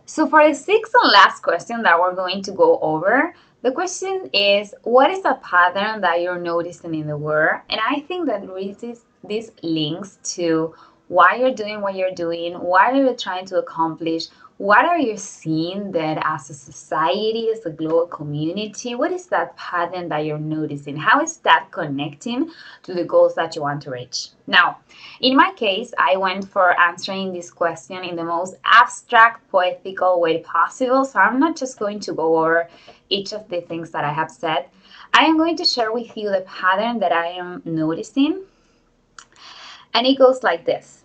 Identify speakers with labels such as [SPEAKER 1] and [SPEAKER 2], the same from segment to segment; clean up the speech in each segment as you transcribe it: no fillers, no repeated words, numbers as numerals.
[SPEAKER 1] So for the sixth and last question that we're going to go over, the question is, what is a pattern that you're noticing in the world? And I think that this links to why you're doing what you're doing, what are you trying to accomplish, what are you seeing that as a society, as a global community, what is that pattern that you're noticing? How is that connecting to the goals that you want to reach? Now, in my case, I went for answering this question in the most abstract, poetical way possible. So I'm not just going to go over each of the things that I have said. I am going to share with you the pattern that I am noticing. And it goes like this.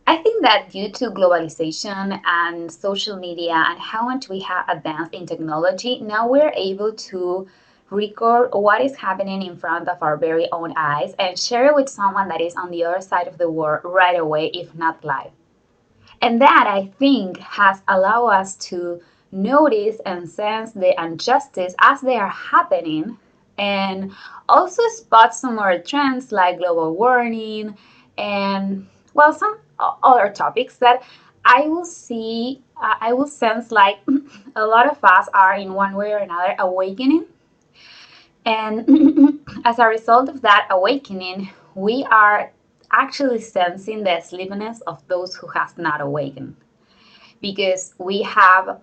[SPEAKER 1] I think that due to globalization and social media and how much we have advanced in technology, now we're able to record what is happening in front of our very own eyes and share it with someone that is on the other side of the world right away, if not live. And that, I think, has allowed us to notice and sense the injustice as they are happening, and also spot some more trends like global warming and, well, some other topics that I will sense like a lot of us are in one way or another awakening. And as a result of that awakening, we are actually sensing the sleepiness of those who have not awakened, because we have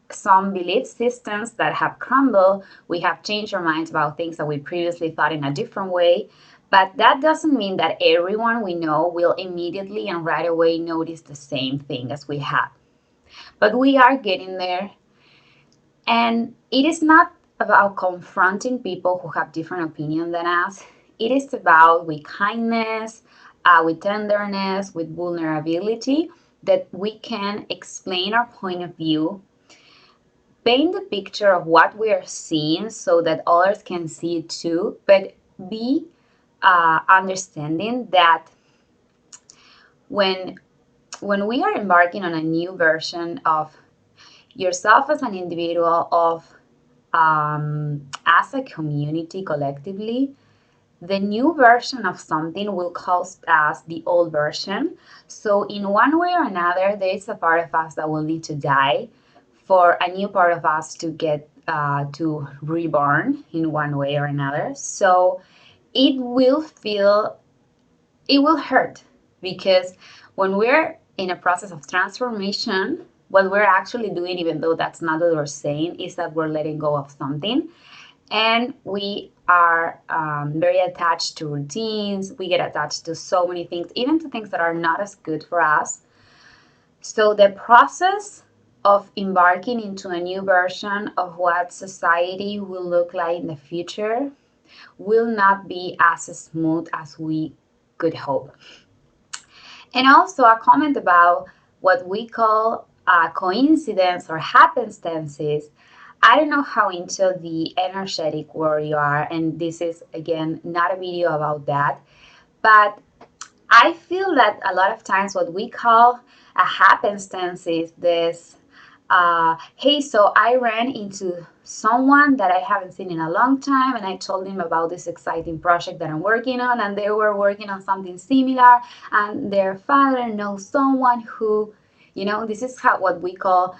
[SPEAKER 1] some belief systems that have crumbled. We have changed our minds about things that we previously thought in a different way. But that doesn't mean that everyone we know will immediately and right away notice the same thing as we have. But we are getting there. And it is not about confronting people who have different opinion than us. It is about, with kindness, with tenderness, with vulnerability, that we can explain our point of view, paint the picture of what we are seeing so that others can see it too, but be understanding that when we are embarking on a new version of yourself as an individual, of as a community collectively, the new version of something will cost us the old version. So in one way or another, there is a part of us that will need to die for a new part of us to get to reborn in one way or another. So it will feel, it will hurt, because when we're in a process of transformation, what we're actually doing, even though that's not what we're saying, is that we're letting go of something. And we are very attached to routines. We get attached to so many things, even to things that are not as good for us. So the process of embarking into a new version of what society will look like in the future will not be as smooth as we could hope. And also a comment about what we call coincidence or happenstances. I don't know how into the energetic world you are, and this is again not a video about that, but I feel that a lot of times what we call a happenstance is this, hey, so I ran into someone that I haven't seen in a long time, and I told him about this exciting project that I'm working on, and they were working on something similar, and their father knows someone who, this is what we call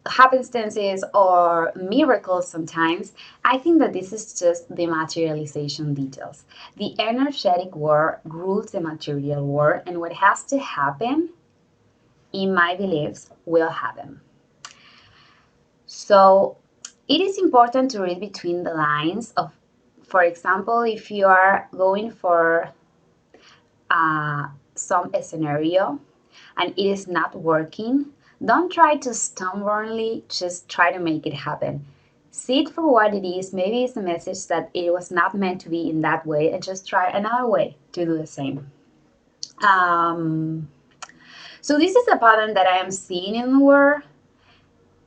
[SPEAKER 1] happenstances or miracles sometimes. I think that this is just the materialization details. The energetic world rules the material world, and what has to happen, in my beliefs, will happen. So it is important to read between the lines of, for example, if you are going for some scenario and it is not working, don't try to stubbornly just try to make it happen. See it for what it is. Maybe it's a message that it was not meant to be in that way, and just try another way to do the same. So this is a pattern that I am seeing in the world.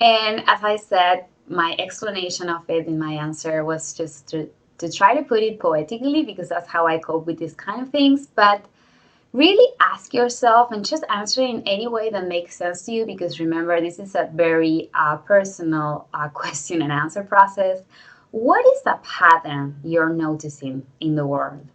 [SPEAKER 1] And as I said, my explanation of it in my answer was just to try to put it poetically, because that's how I cope with these kind of things. But really ask yourself and just answer in any way that makes sense to you, because remember, this is a very personal question and answer process. What is the pattern you're noticing in the world?